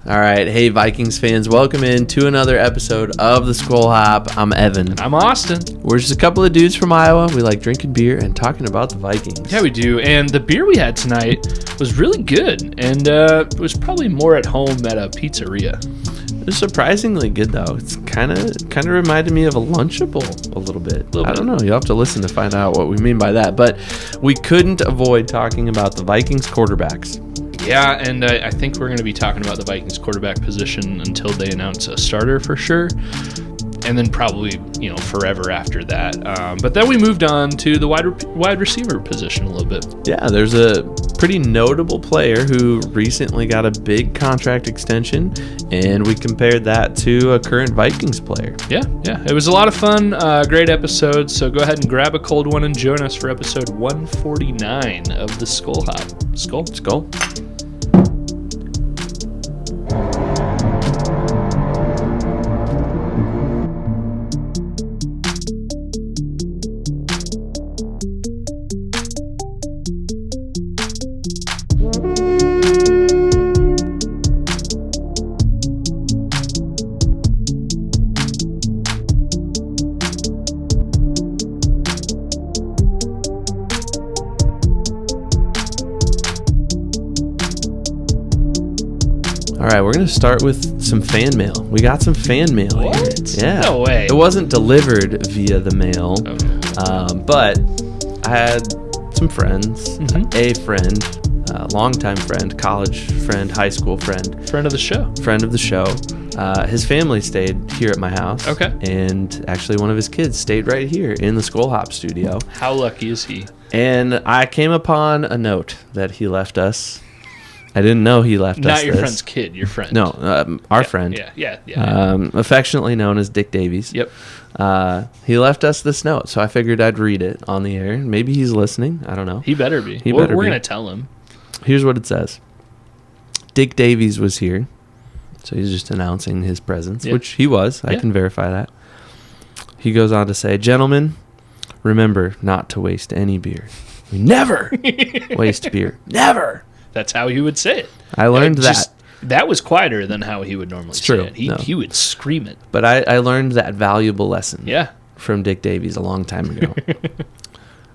All right. Hey, Vikings fans. Welcome in to another episode of the Skol Hop. I'm Evan. I'm Austin. We're just a couple of dudes from Iowa. We like drinking beer and talking about the Vikings. Yeah, we do. And the beer we had tonight was really good. And it was probably more at home at a pizzeria. It was surprisingly good, though. It's kind of reminded me of a Lunchable a little bit. I don't know. You'll have to listen to find out what we mean by that. But we couldn't avoid talking about the Vikings quarterbacks. Yeah, and I think we're going to be talking about the Vikings quarterback position until they announce a starter for sure, and then probably, forever after that. But then we moved on to the wide receiver position a little bit. Yeah, there's a pretty notable player who recently got a big contract extension, and we compared that to a current Vikings player. Yeah, it was a lot of fun, great episode, so go ahead and grab a cold one and join us for episode 149 of the Skol Hop. Skol. All right, we're going to start with some fan mail. We got some fan mail here. Yeah. No way. It wasn't delivered via the mail, but I had some friends, a friend, longtime friend, college friend, high school friend. Friend of the show. His family stayed here at my house. Okay. And actually one of his kids stayed right here in the Skol Hop studio. How lucky is he? And I came upon a note that he left us. I didn't know he left us Not your this. friend's kid, your friend. No, our friend. Yeah. Affectionately known as Dick Davies. Yep. He left us this note, so I figured I'd read it on the air. Maybe he's listening. I don't know. He better be. We're going to tell him. Here's what it says. Dick Davies was here. So he's just announcing his presence, which he was. I can verify that. He goes on to say, "Gentlemen, remember not to waste any beer. We never waste beer. Never." That's how he would say it. I learned that. That was quieter than how he would normally say it. He would scream it. But I learned that valuable lesson from Dick Davies a long time ago.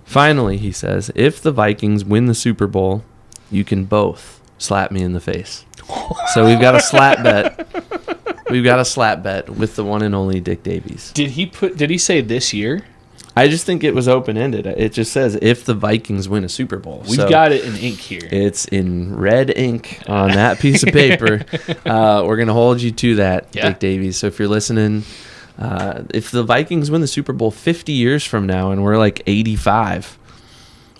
Finally, he says, if the Vikings win the Super Bowl, you can both slap me in the face. So we've got a slap bet. We've got a slap bet with the one and only Dick Davies. Did he say this year? I just think it was open-ended. It just says, if the Vikings win a Super Bowl. We've got it in ink here. It's in red ink on that piece of paper. We're going to hold you to that, Dick Davies. So if you're listening, if the Vikings win the Super Bowl 50 years from now and we're like 85,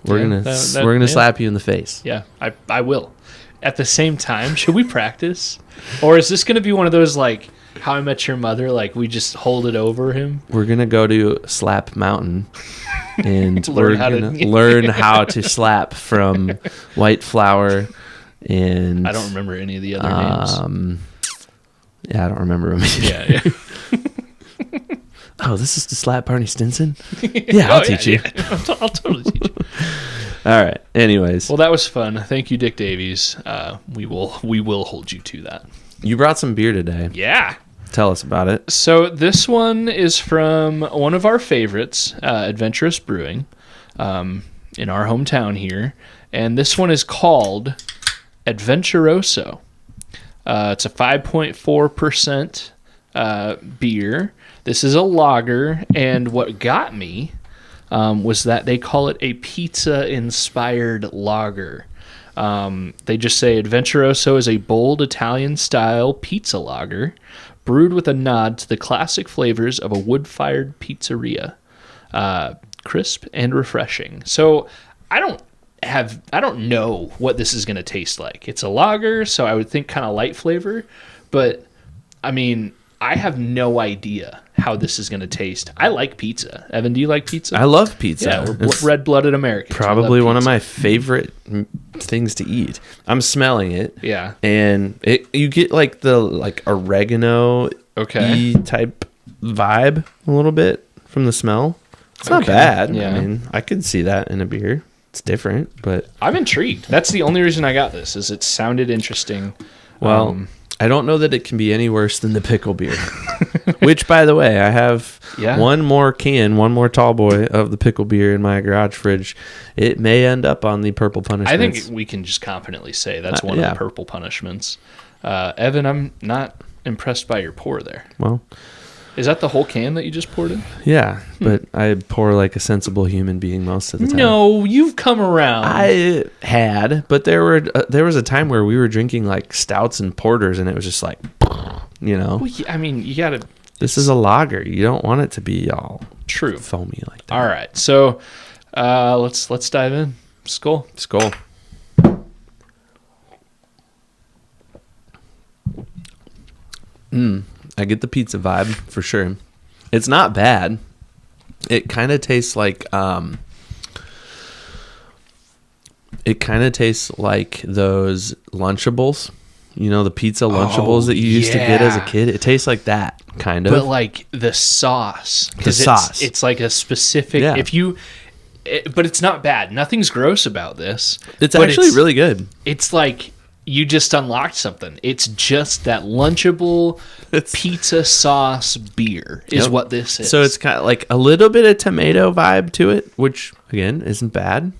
we're gonna slap you in the face. Yeah, I will. At the same time, should we practice? Or is this going to be one of those, like, How I Met Your Mother, like we just hold it over him? We're going to go to Slap Mountain and we're going to learn how to slap from White Flower and... I don't remember any of the other names. Yeah, I don't remember them either. Yeah. Oh, this is to slap Barney Stinson? Yeah, I'll teach you. Yeah. I'll totally teach you. All right. Anyways. Well, that was fun. Thank you, Dick Davies. We will hold you to that. You brought some beer today. Yeah. Tell us about it. So this one is from one of our favorites, Adventurous Brewing, in our hometown here. And this one is called Adventuroso. It's a 5.4% beer. This is a lager. And what got me was that they call it a pizza-inspired lager. They just say Adventuroso is a bold Italian-style pizza lager brewed with a nod to the classic flavors of a wood-fired pizzeria. Crisp and refreshing. So I don't know what this is going to taste like. It's a lager, so I would think kind of light flavor. But, I mean, I have no idea how this is going to taste. I like pizza. Evan, do you like pizza? I love pizza. Yeah, we're red-blooded Americans. Probably one of my favorite things to eat. I'm smelling it. Yeah. And you get like the oregano type vibe a little bit from the smell. It's not bad. Yeah. I mean, I could see that in a beer. It's different, but I'm intrigued. That's the only reason I got this, is it sounded interesting. Well, I don't know that it can be any worse than the pickle beer. Which, by the way, I have one more tall boy of the pickle beer in my garage fridge. It may end up on the purple punishments. I think we can just confidently say that's one of the purple punishments. Evan, I'm not impressed by your pour there. Well, is that the whole can that you just poured in? Yeah, but I pour like a sensible human being most of the time. No, you've come around. I had, but there was a time where we were drinking like stouts and porters, and it was just like, you know. Well, I mean, you gotta. This is a lager. You don't want it to be all true foamy like that. All right, so let's dive in. Skol. Skol. I get the pizza vibe for sure. It's not bad. It kind of tastes like those Lunchables. You know, the pizza Lunchables that you used to get as a kid. It tastes like that kind of. But like the sauce, it's like a specific. But it's not bad. Nothing's gross about this. It's actually really good. It's like you just unlocked something. It's just that Lunchable pizza sauce beer is what this is. So it's kind of like a little bit of tomato vibe to it, which, again, isn't bad.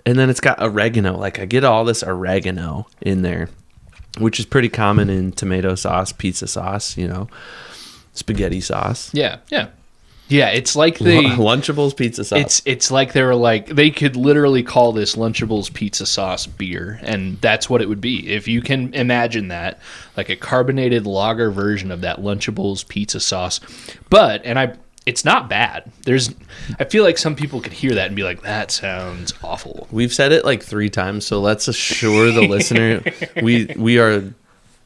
And then it's got oregano. Like, I get all this oregano in there, which is pretty common in tomato sauce, pizza sauce, you know, spaghetti sauce. Yeah, yeah. Yeah, it's like the Lunchables pizza sauce. It's like they could literally call this Lunchables pizza sauce beer, and that's what it would be. If you can imagine that, like a carbonated lager version of that Lunchables pizza sauce. But it's not bad. I feel like some people could hear that and be like, that sounds awful. We've said it like 3 times, so let's assure the listener we are.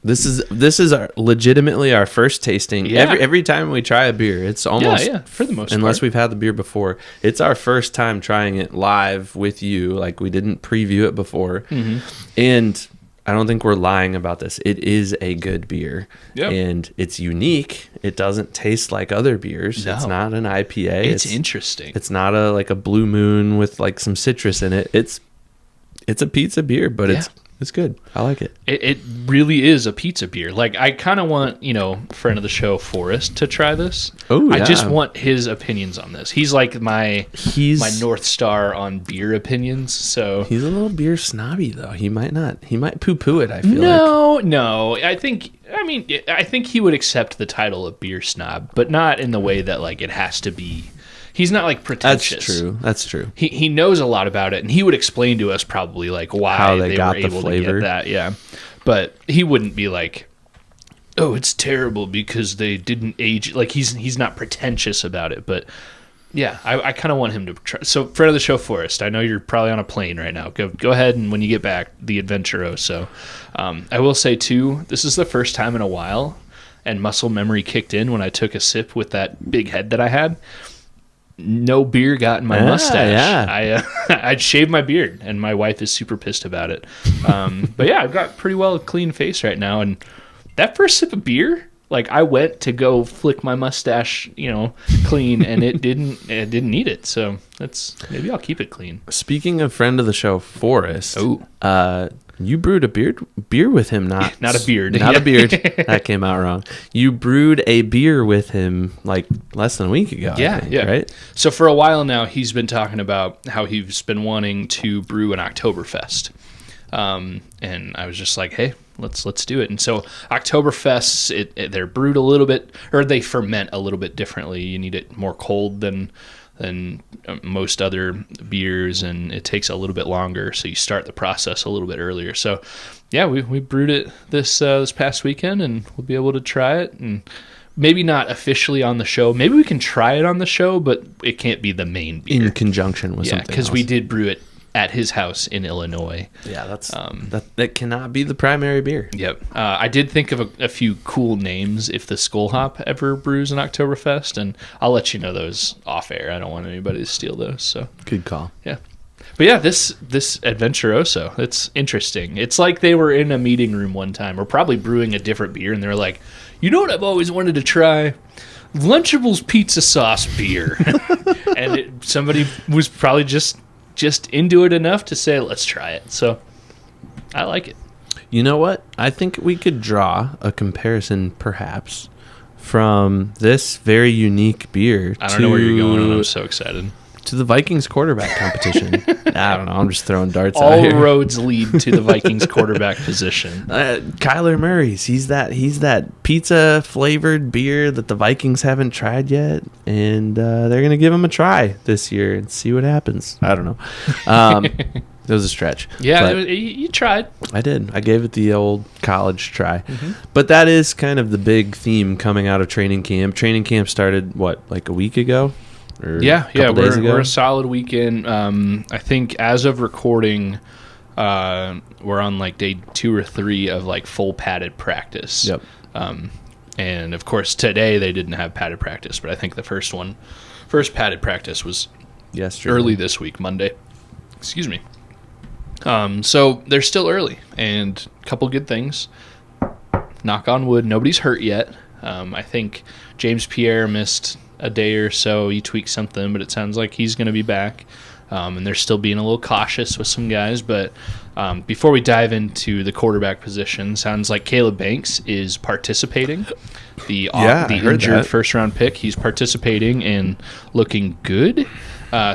This is legitimately our first tasting. Yeah. Every time we try a beer, it's almost for the most unless part. We've had the beer before. It's our first time trying it live with you. Like, we didn't preview it before, and I don't think we're lying about this. It is a good beer, and it's unique. It doesn't taste like other beers. No. It's not an IPA. It's interesting. It's not a Blue Moon with like some citrus in it. It's a pizza beer, but it's good. I like it. It really is a pizza beer. Like, I kind of want, friend of the show, Forrest, to try this. Oh, yeah. I just want his opinions on this. He's like my North Star on beer opinions. So he's a little beer snobby, though. He might poo-poo it, I feel like. No. I think he would accept the title of beer snob, but not in the way that, like, it has to be. He's not like pretentious. That's true. He knows a lot about it, and he would explain to us probably like why how they got were the able flavor. To get that. Yeah, but he wouldn't be like, "Oh, it's terrible because they didn't age." Like, he's not pretentious about it. But yeah, I kind of want him to try. So, friend of the show, Forrest, I know you're probably on a plane right now. Go ahead, and when you get back, the Adventurous. I will say too, this is the first time in a while, and muscle memory kicked in when I took a sip with that big head that I had. No beer got in my mustache. Yeah. I'd shaved my beard, and my wife is super pissed about it. But yeah, I've got pretty well a clean face right now. And that first sip of beer, like, I went to go flick my mustache, clean, and it didn't need it. So maybe I'll keep it clean. Speaking of friend of the show, Forrest. You brewed a beer with him, not a beard. Not a beard. That came out wrong. You brewed a beer with him like less than a week ago. Yeah, I think, right? So for a while now, he's been talking about how he's been wanting to brew an Oktoberfest. And I was just like, hey, let's do it. And so Oktoberfests, they're brewed a little bit, or they ferment a little bit differently. You need it more cold than most other beers, and it takes a little bit longer, so you start the process a little bit earlier. So yeah, we brewed it this past weekend, and we'll be able to try it, and maybe not officially on the show. Maybe we can try it on the show, but it can't be the main beer. In conjunction with something else. Because we did brew it at his house in Illinois. Yeah, that's that cannot be the primary beer. Yep. I did think of a few cool names if the Skol Hop ever brews an Oktoberfest, and I'll let you know those off air. I don't want anybody to steal those. So good call. Yeah. But yeah, this Adventuroso, it's interesting. It's like they were in a meeting room one time, or probably brewing a different beer, and they're like, you know what I've always wanted to try? Lunchables pizza sauce beer. And somebody was probably just into it enough to say, let's try it. So I like it. You know what? I think we could draw a comparison, perhaps, from this very unique beer. I don't know where you're going, and I'm so excited. To the Vikings quarterback competition. I don't know. I'm just throwing darts out All here. roads lead to the Vikings quarterback position. Kyler Murray's. He's that pizza flavored beer that the Vikings haven't tried yet, and they're gonna give him a try this year and see what happens. I don't know. It was a stretch. Yeah, you tried. I did. I gave it the old college try. Mm-hmm. But that is kind of the big theme coming out of training camp. Training camp started, like a week ago? We're a solid weekend. I think as of recording, we're on like day 2 or 3 of like full padded practice. Yep. And of course today they didn't have padded practice, but I think the first padded practice was early this week, Monday. Excuse me. So they're still early, and a couple good things. Knock on wood, nobody's hurt yet. I think James Pierre missed a day or so. He tweaked something, but it sounds like he's going to be back. And they're still being a little cautious with some guys. But before we dive into the quarterback position, sounds like Caleb Banks is participating. The injured first-round pick, he's participating and looking good.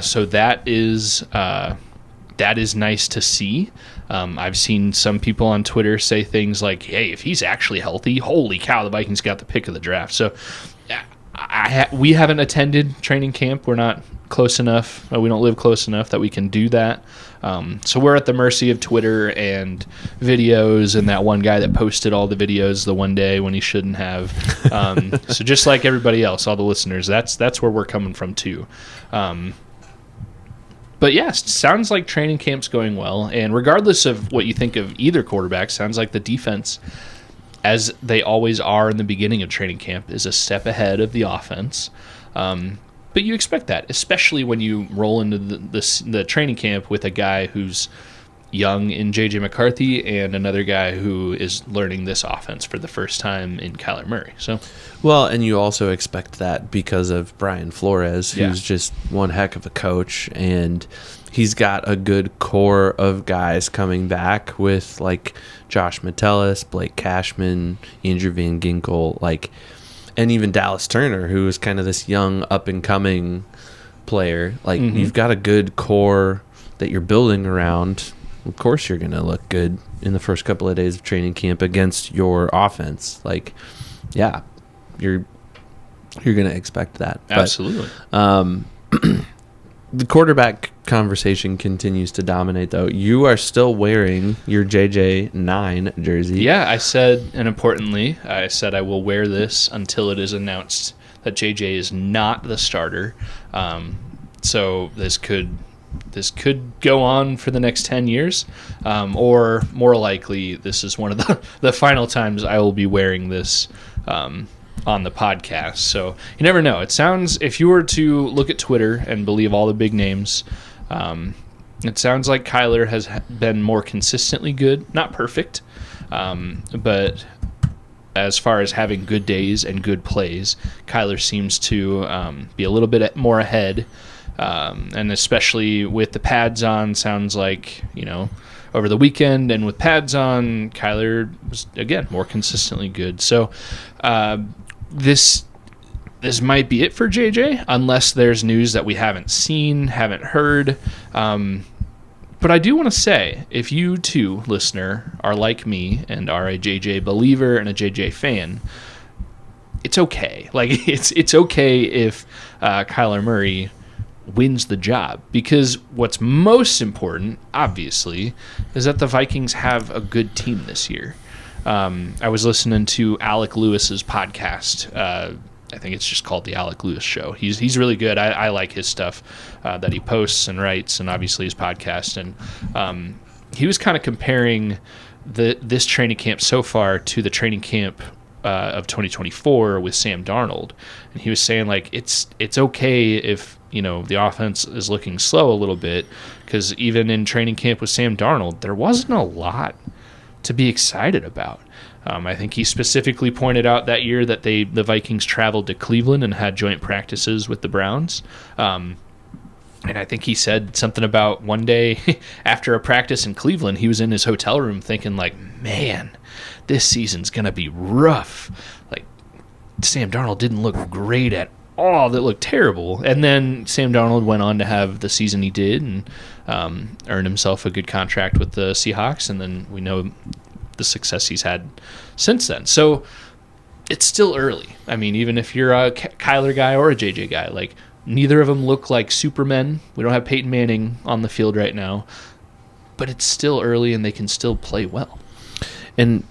So that is nice to see. I've seen some people on Twitter say things like, hey, if he's actually healthy, holy cow, the Vikings got the pick of the draft. So we haven't attended training camp. We're not close enough. We don't live close enough that we can do that. So we're at the mercy of Twitter and videos and that one guy that posted all the videos the one day when he shouldn't have. So just like everybody else, all the listeners, that's where we're coming from too. But yes, sounds like training camp's going well. And regardless of what you think of either quarterback, sounds like the defense, as they always are in the beginning of training camp, is a step ahead of the offense. But you expect that, especially when you roll into the training camp with a guy who's young in JJ McCarthy and another guy who is learning this offense for the first time in Kyler Murray. So, well, and you also expect that because of Brian Flores, who's just one heck of a coach, and he's got a good core of guys coming back with like Josh Metellus, Blake Cashman, Andrew Van Ginkel, and even Dallas Turner, who is kind of this young up and coming player. You've got a good core that you're building around. Of course you're going to look good in the first couple of days of training camp against your offense. You're going to expect that. Absolutely. But, the quarterback conversation continues to dominate, though. You are still wearing your JJ9 jersey. Yeah, I said, and importantly, I will wear this until it is announced that JJ is not the starter. So this could go on for the next 10 years, or more likely, this is one of the final times I will be wearing this on the podcast. So you never know. It sounds, if you were to look at Twitter and believe all the big names, it sounds like Kyler has been more consistently good. Not perfect, but as far as having good days and good plays, Kyler seems to be a little bit more ahead. And especially with the pads on, sounds like, over the weekend and with pads on, Kyler was, again, more consistently good. So this might be it for JJ, unless there's news that we haven't seen, haven't heard. But I do want to say, if you too, listener, are like me and are a JJ believer and a JJ fan, it's okay. It's okay if Kyler Murray wins the job, because what's most important, obviously, is that the Vikings have a good team this year. I was listening to Alec Lewis's podcast. I think it's just called The Alec Lewis Show. He's really good. I like his stuff that he posts and writes, and obviously his podcast. And he was kind of comparing this training camp so far to the training camp of 2024 with Sam Darnold. And he was saying, it's okay if the offense is looking slow a little bit, because even in training camp with Sam Darnold, there wasn't a lot to be excited about. I think he specifically pointed out that year that the Vikings traveled to Cleveland and had joint practices with the Browns. And I think he said something about one day after a practice in Cleveland, he was in his hotel room thinking like, man, this season's going to be rough. Like, Sam Darnold didn't look great at all. That looked terrible. And then Sam Darnold went on to have the season he did and earned himself a good contract with the Seahawks. And then we know the success he's had since then. So it's still early. I mean, even if you're a Kyler guy or a JJ guy, like, neither of them look like supermen. We don't have Peyton Manning on the field right now, but it's still early and they can still play well. And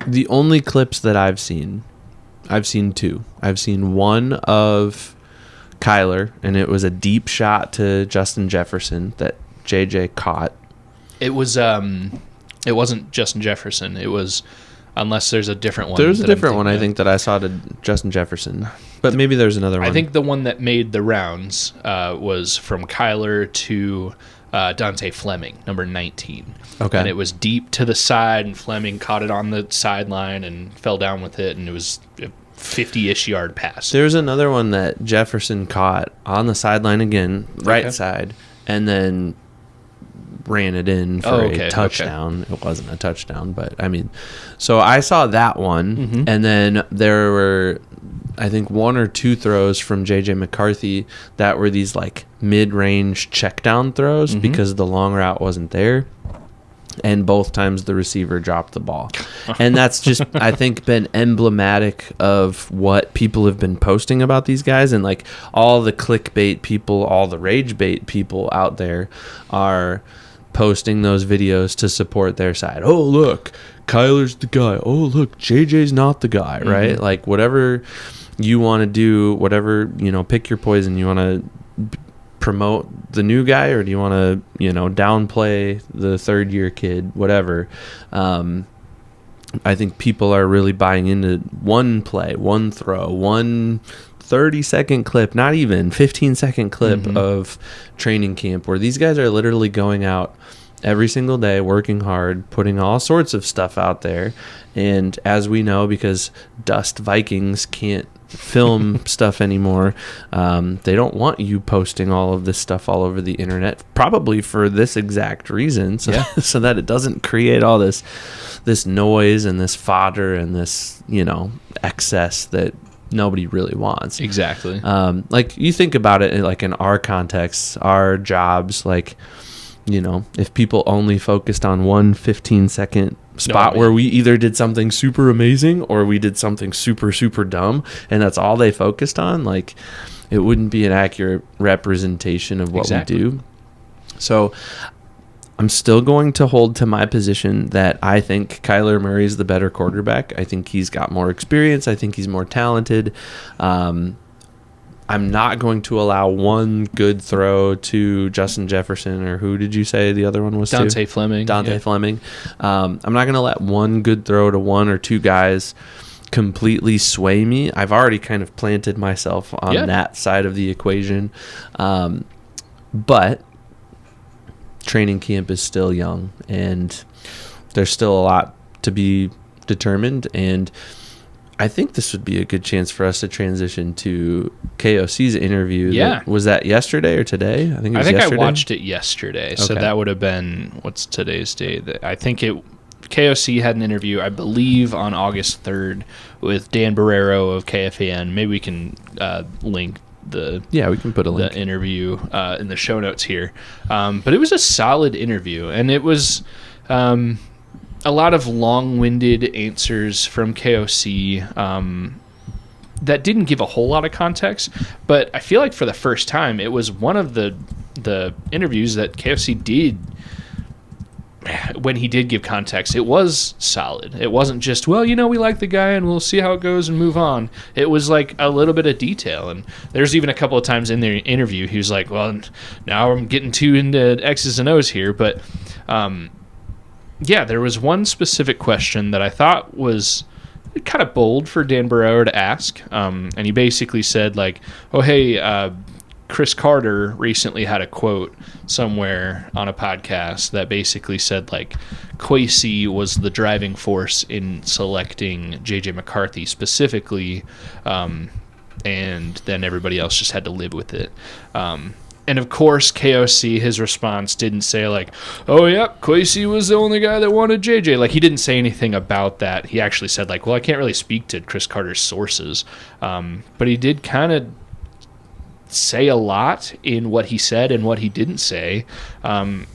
the only clips that I've seen two. I've seen one of Kyler, and it was a deep shot to Justin Jefferson that JJ caught. It wasn't Justin Jefferson. It was, unless there's a different one. There's a different one, I think, that I saw to Justin Jefferson. But maybe there's another one. I think the one that made the rounds was from Kyler to Dante Fleming, number 19. Okay. And it was deep to the side, and Fleming caught it on the sideline and fell down with it, and it was a 50-ish yard pass. There's another one that Jefferson caught on the sideline again, right side, and then ran it in for a touchdown. It wasn't a touchdown, but I mean, so I saw that one, and then there were, I think, one or two throws from JJ McCarthy that were these like mid-range check down throws because the long route wasn't there, and both times the receiver dropped the ball. And that's just, I think, been emblematic of what people have been posting about these guys, and like all the clickbait people, all the rage bait people out there are posting those videos to support their side. Oh, look, Kyler's the guy. Oh, look, JJ's not the guy, right? Like, whatever you want to do, whatever, pick your poison. You want to promote the new guy, or do you want to, downplay the third-year kid, whatever. I think people are really buying into one play, one throw, one 30-second clip, not even 15-second clip of training camp, where these guys are literally going out every single day, working hard, putting all sorts of stuff out there. And as we know, because Dust Vikings can't film stuff anymore, they don't want you posting all of this stuff all over the internet, probably for this exact reason, so that it doesn't create all this noise and this fodder and this excess that nobody really wants. Exactly. Like, you think about it, like in our context, our jobs, like, if people only focused on one 15-second spot where we either did something super amazing or we did something super, super dumb, and that's all they focused on, like, it wouldn't be an accurate representation of what we do. So I'm still going to hold to my position that I think Kyler Murray is the better quarterback. I think he's got more experience. I think he's more talented. I'm not going to allow one good throw to Justin Jefferson, or who did you say the other one was Dante Fleming. Fleming. I'm not going to let one good throw to one or two guys completely sway me. I've already kind of planted myself on that side of the equation. But training camp is still young, and there's still a lot to be determined, and I think this would be a good chance for us to transition to KOC's interview. Yeah. Was that yesterday or today? I think I watched it yesterday. So that would have been, what's today's date? I think KOC had an interview, I believe, on August 3rd with Dan Barrero of KFAN. Maybe we can link we can put a link. The interview in the show notes here. But it was a solid interview, and it was a lot of long-winded answers from KOC that didn't give a whole lot of context, but I feel like for the first time, it was one of the interviews that KOC did. When he did give context, it was solid. It wasn't just, well, we like the guy and we'll see how it goes and move on. It was like a little bit of detail. And there's even a couple of times in the interview he was like, well, now I'm getting too into X's and O's here. But there was one specific question that I thought was kind of bold for Dan Barrero to ask. And he basically said, like, oh, hey, Chris Carter recently had a quote somewhere on a podcast that basically said, like, KOC was the driving force in selecting JJ McCarthy specifically, and then everybody else just had to live with it. And And of course, KOC, his response didn't say like, oh, yeah, Kwesi was the only guy that wanted JJ. Like, he didn't say anything about that. He actually said like, well, I can't really speak to Chris Carter's sources. But he did kind of say a lot in what he said and what he didn't say. I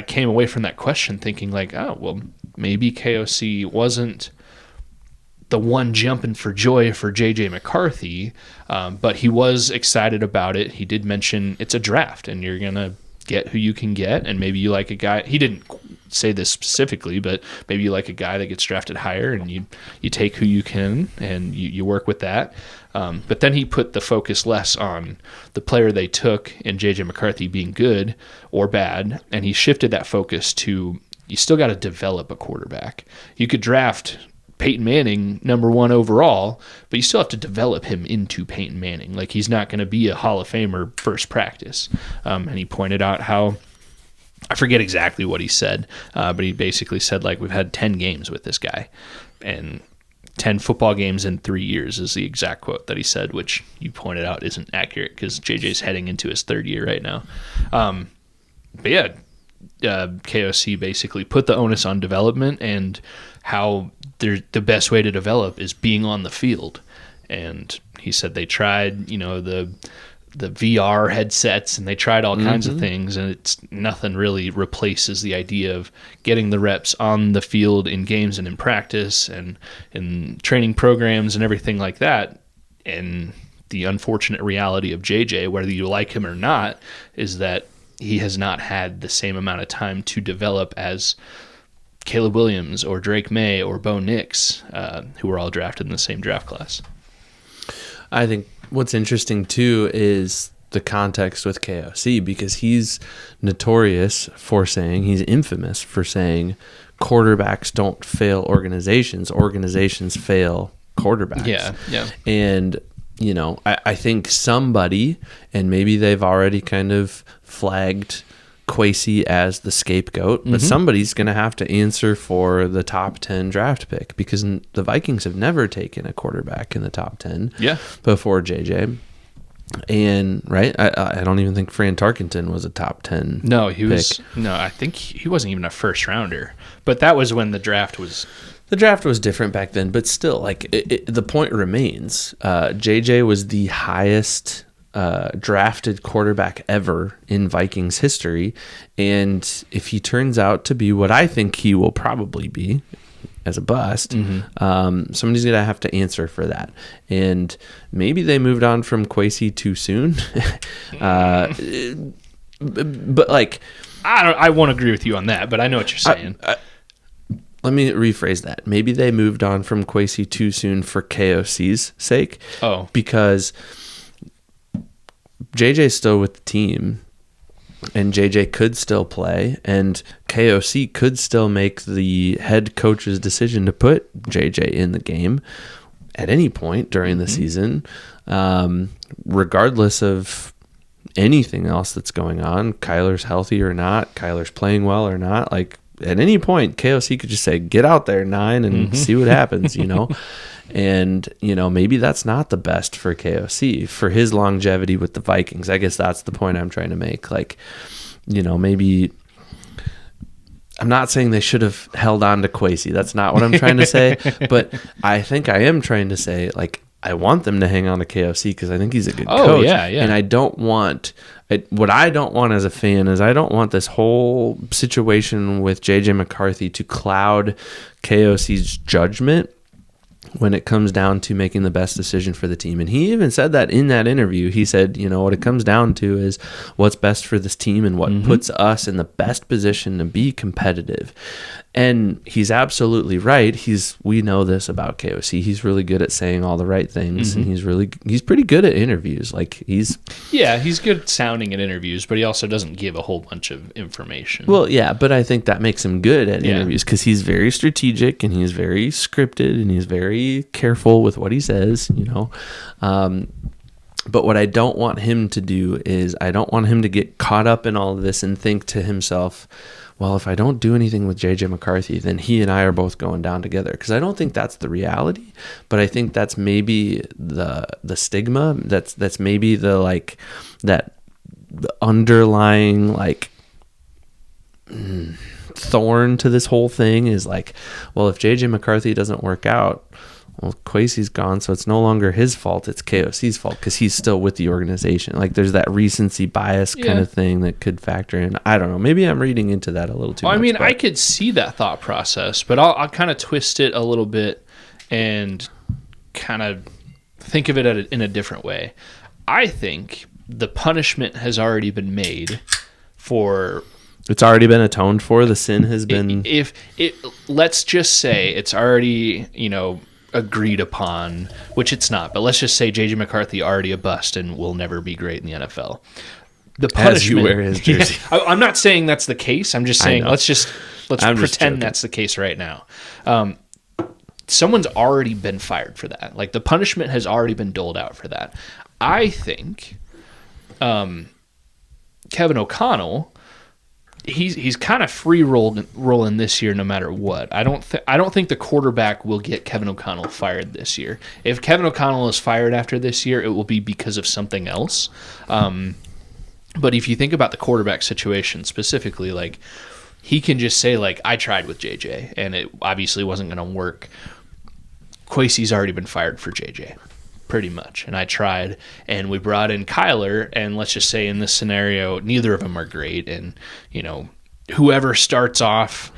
came away from that question thinking like, oh, well, maybe KOC wasn't the one jumping for joy for JJ McCarthy, but he was excited about it. He did mention it's a draft and you're going to get who you can get, and maybe you like a guy. He didn't say this specifically, but maybe you like a guy that gets drafted higher and you take who you can and you work with that. But then he put the focus less on the player they took and JJ McCarthy being good or bad, and he shifted that focus to you still got to develop a quarterback. You could draft Peyton Manning number 1 overall, but you still have to develop him into Peyton Manning. Like, he's not going to be a Hall of Famer first practice. And he pointed out how, I forget exactly what he said, but he basically said, like, we've had 10 games with this guy, and 10 football games in 3 years is the exact quote that he said, which you pointed out isn't accurate because JJ's heading into his 3rd year right now. But yeah, KOC basically put the onus on development and how the best way to develop is being on the field. And he said they tried, the VR headsets and they tried all kinds of things, and it's nothing really replaces the idea of getting the reps on the field in games and in practice and in training programs and everything like that. And the unfortunate reality of JJ, whether you like him or not, is that he has not had the same amount of time to develop as Caleb Williams or Drake May or Bo Nix, who were all drafted in the same draft class. I think what's interesting, too, is the context with KOC, because he's notorious for saying, he's infamous for saying, quarterbacks don't fail organizations. Organizations fail quarterbacks. Yeah. And, I think somebody, and maybe they've already kind of flagged Kwesi as the scapegoat, but somebody's going to have to answer for the top 10 draft pick, because the Vikings have never taken a quarterback in the top 10 before JJ. And right, I don't even think Fran Tarkenton was a top 10. No, I think he wasn't even a first rounder, but that was when the draft was different back then. But still, like, the point remains, JJ was the highest drafted quarterback ever in Vikings history, and if he turns out to be what I think he will probably be, as a bust, somebody's gonna have to answer for that. And maybe they moved on from Kwesi too soon, but like, I won't agree with you on that, but I know what you're saying. Let me rephrase that. Maybe they moved on from Kwesi too soon for KOC's sake. Oh, because JJ's still with the team, and JJ could still play, and KOC could still make the head coach's decision to put JJ in the game at any point during the season, regardless of anything else that's going on. Kyler's healthy or not, Kyler's playing well or not. Like, at any point, KOC could just say, get out there, 9, and see what happens, And, maybe that's not the best for KOC, for his longevity with the Vikings. I guess that's the point I'm trying to make. Like, maybe I'm not saying they should have held on to Kwesi. That's not what I'm trying to say. But I think I am trying to say, like, I want them to hang on to KOC because I think he's a good coach. Yeah. And I don't want... what I don't want as a fan is I don't want this whole situation with JJ McCarthy to cloud KOC's judgment when it comes down to making the best decision for the team. And he even said that in that interview. He said, what it comes down to is what's best for this team and what puts us in the best position to be competitive. And he's absolutely right. We know this about KOC. He's really good at saying all the right things, and he's pretty good at interviews. Like, he's good at sounding at interviews, but he also doesn't give a whole bunch of information. Well, yeah, but I think that makes him good at interviews because he's very strategic and he's very scripted and he's very careful with what he says, But what I don't want him to do is I don't want him to get caught up in all of this and think to himself, well, if I don't do anything with JJ McCarthy, then he and I are both going down together. Because I don't think that's the reality, but I think that's maybe the stigma. That's maybe the like that underlying like thorn to this whole thing is like, well, if JJ McCarthy doesn't work out, well, Kwesi's gone, so it's no longer his fault, it's KOC's fault because he's still with the organization. Like there's that recency bias kind of thing that could factor in. I don't know, maybe I'm reading into that a little too much. I mean, I could see that thought process, but I'll kind of twist it a little bit and kind of think of it in a different way. I think the punishment has already been made for... It's already been atoned for. The sin has been... Let's just say it's already, agreed upon, which it's not, but let's just say JJ McCarthy already a bust and will never be great in the NFL. The punishment... As you wear his jersey. I'm not saying that's the case. I'm just saying let's pretend that's the case right now. Someone's already been fired for that. Like the punishment has already been doled out for that. I think Kevin O'Connell... He's kind of free rolling this year, no matter what. I don't think the quarterback will get Kevin O'Connell fired this year. If Kevin O'Connell is fired after this year, it will be because of something else. But if you think about the quarterback situation specifically, like he can just say like, I tried with JJ and it obviously wasn't going to work. Kwesi's already been fired for JJ. Pretty much. And I tried, and we brought in Kyler, and let's just say in this scenario, neither of them are great. And, whoever starts off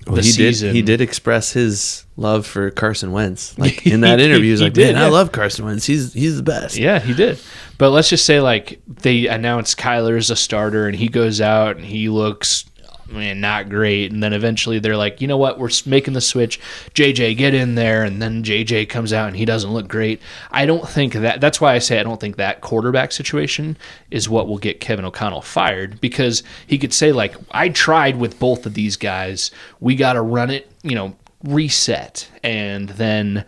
the season. He did express his love for Carson Wentz. Like in that interview, he was like, man, I love Carson Wentz. He's the best. Yeah, he did. But let's just say like they announced Kyler as a starter, and he goes out and he looks... not great, and then eventually they're like, you know what, we're making the switch, JJ, get in there, and then JJ comes out and he doesn't look great. I don't think that's why I say I don't think that quarterback situation is what will get Kevin O'Connell fired, because he could say like, I tried with both of these guys, we got to run it, reset, and then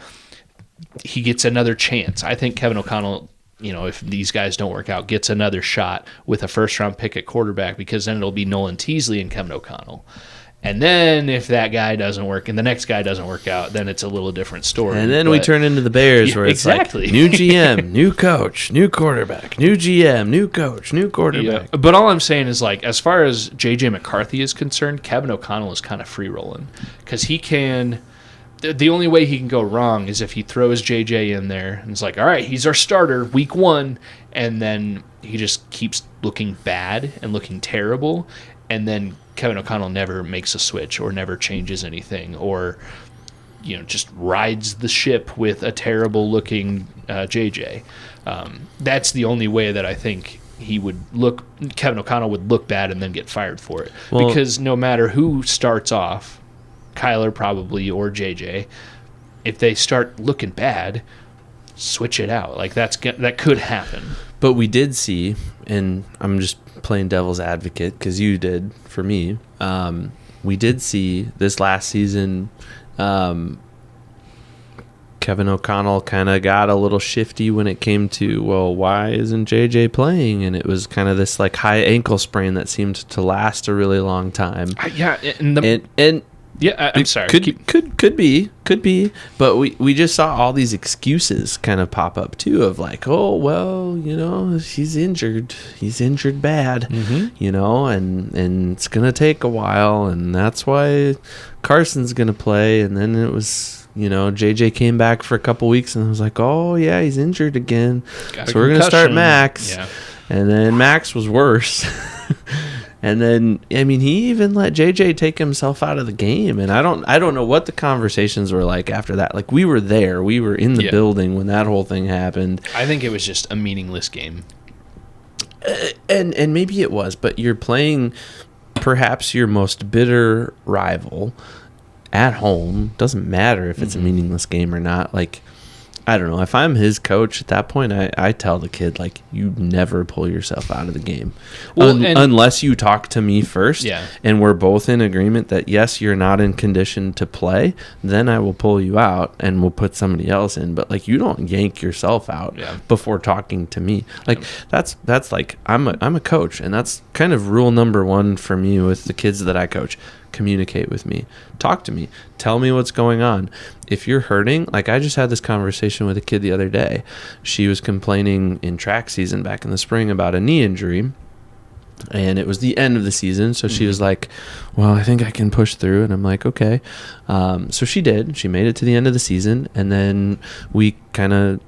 he gets another chance. I think Kevin O'Connell, if these guys don't work out, gets another shot with a first-round pick at quarterback, because then it'll be Nolan Teasley and Kevin O'Connell. And then if that guy doesn't work and the next guy doesn't work out, then it's a little different story. And then we turn into the Bears where it's exactly. Like new GM, new coach, new quarterback, new GM, new coach, new quarterback. Yeah. But all I'm saying is, like, as far as JJ McCarthy is concerned, Kevin O'Connell is kind of free-rolling because he can... The only way he can go wrong is if he throws JJ in there and it's like, all right, he's our starter week 1, and then he just keeps looking bad and looking terrible, and then Kevin O'Connell never makes a switch or never changes anything, or just rides the ship with a terrible looking JJ. That's the only way that I think Kevin O'Connell would look bad and then get fired for it, because no matter who starts off, Kyler probably or JJ, if they start looking bad, switch it out. Like that could happen. But we did see, and I'm just playing devil's advocate because you did for me. We did see this last season. Kevin O'Connell kind of got a little shifty when it came to, well, why isn't JJ playing? And it was kind of this like high ankle sprain that seemed to last a really long time. Yeah, I'm sorry. Could be, but we just saw all these excuses kind of pop up too of like, oh well, he's injured bad, and it's gonna take a while, and that's why Carson's gonna play, and then it was JJ came back for a couple weeks and was like, oh yeah, he's injured again, so we're gonna start Max, and then Max was worse. And then, I mean, he even let JJ take himself out of the game. And I don't know what the conversations were like after that. Like, we were there. We were in the building when that whole thing happened. I think it was just a meaningless game. And maybe it was. But you're playing perhaps your most bitter rival at home. Doesn't matter if it's a meaningless game or not. Like, I don't know. If I'm his coach at that point, I tell the kid, like, you never pull yourself out of the game. Well, unless you talk to me first, and we're both in agreement that, yes, you're not in condition to play, then I will pull you out and we'll put somebody else in. But, like, you don't yank yourself out before talking to me. Like, that's like, I'm a coach, and that's kind of rule number one for me with the kids that I coach. Communicate with me, talk to me, tell me what's going on. If you're hurting, like I just had this conversation with a kid the other day. She was complaining in track season back in the spring about a knee injury, and it was the end of the season, so she was like, well, I think I can push through. And I'm like, okay. So she did. She made it to the end of the season, and then we kind of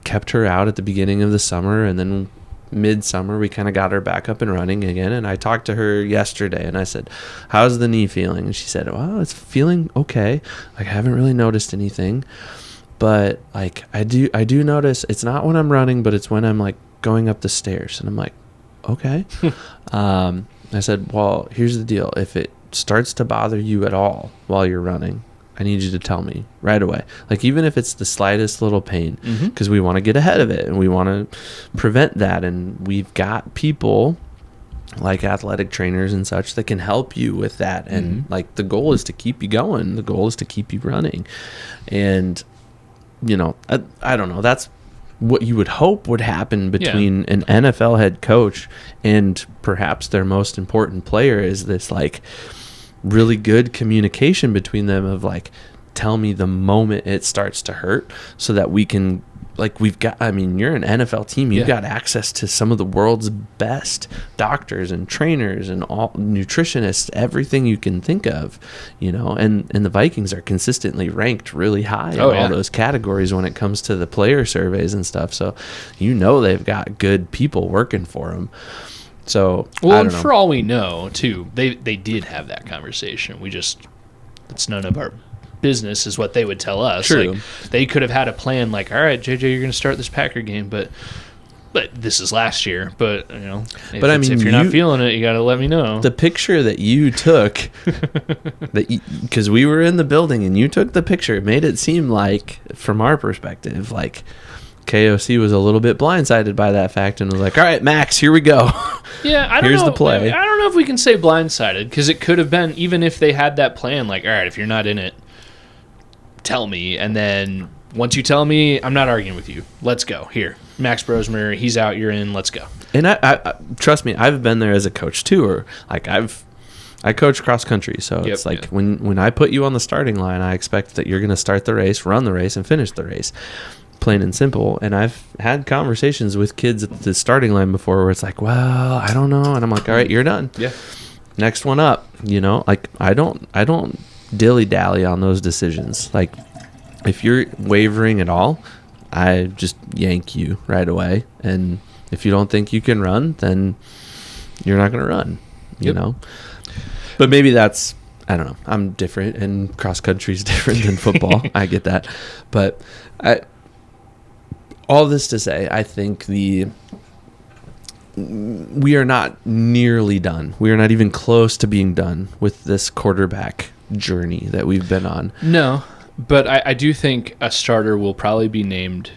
kept her out at the beginning of the summer, and then midsummer we kind of got her back up and running again. And I talked to her yesterday and I said, how's the knee feeling? And she said, well, it's feeling okay. Like, I haven't really noticed anything, but like I do notice it's not when I'm running, but it's when I'm like going up the stairs. And I'm like, okay. I said, well, here's the deal. If it starts to bother you at all while you're running, I need you to tell me right away. Like, even if it's the slightest little pain, because we want to get ahead of it and we want to prevent that. And we've got people like athletic trainers and such that can help you with that. And like, the goal is to keep you going. The goal is to keep you running. And, you know, I don't know. That's what you would hope would happen between an NFL head coach and perhaps their most important player, is this like really good communication between them of like, tell me the moment it starts to hurt so that we can, like, we've got, I mean, you're an NFL team, you've got access to some of the world's best doctors and trainers and all nutritionists, everything you can think of, you know, and the Vikings are consistently ranked really high in all those categories when it comes to the player surveys and stuff. So, you know, they've got good people working for them. So, well, and for all we know, too, they did have that conversation. It's none of our business, is what they would tell us. True. Like, they could have had a plan, like, all right, JJ, you're going to start this Packer game, but this is last year. But, you know, if you're not feeling it, you got to let me know. The picture that you took, because we were in the building and you took the picture, it made it seem like, from our perspective, like KOC was a little bit blindsided by that fact and was like, all right, Max, here we go. Yeah, I don't know. Here's the play. I don't know if we can say blindsided, because it could have been, even if they had that plan, like, all right, if you're not in it, tell me. And then once you tell me, I'm not arguing with you. Let's go. Here, Max Brosmer, he's out, you're in, let's go. And I trust me, I've been there as a coach too, or like I coach cross country, so it's like when I put you on the starting line, I expect that you're going to start the race, run the race, and finish the race. Plain and simple. And I've had conversations with kids at the starting line before where it's like, well, I don't know. And I'm like, all right, you're done. Yeah. Next one up, you know, like I don't dilly-dally on those decisions. Like, if you're wavering at all, I just yank you right away. And if you don't think you can run, then you're not going to run, you know. But maybe that's, I don't know. I'm different, and cross country is different than football. I get that. But all this to say, I think we are not nearly done. We are not even close to being done with this quarterback journey that we've been on. No, but I do think a starter will probably be named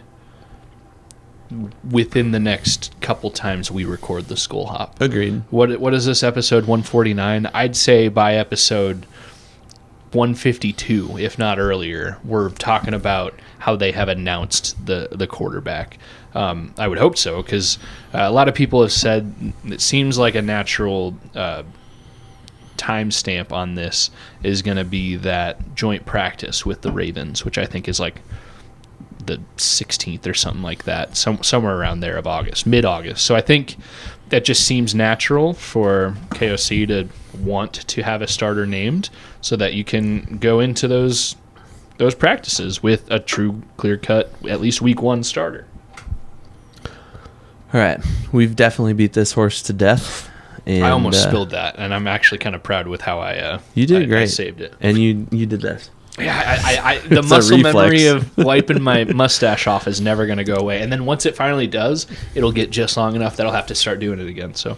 within the next couple times we record the Skol Hop. Agreed. What is this, episode 149? I'd say by episode 152, if not earlier, we're talking about how they have announced the quarterback. I would hope so, because a lot of people have said it seems like a natural timestamp on this is going to be that joint practice with the Ravens, which I think is like the 16th or something like that, somewhere around there of August, mid-August. So I think that just seems natural for KOC to want to have a starter named so that you can go into those practices with a true clear-cut, at least week one starter. All right. We've definitely beat this horse to death. And, I almost spilled that, and I'm actually kind of proud with how I you did great. I saved it. And you did this. Yeah, the muscle memory of wiping my mustache off is never going to go away. And then once it finally does, it'll get just long enough that I'll have to start doing it again. So,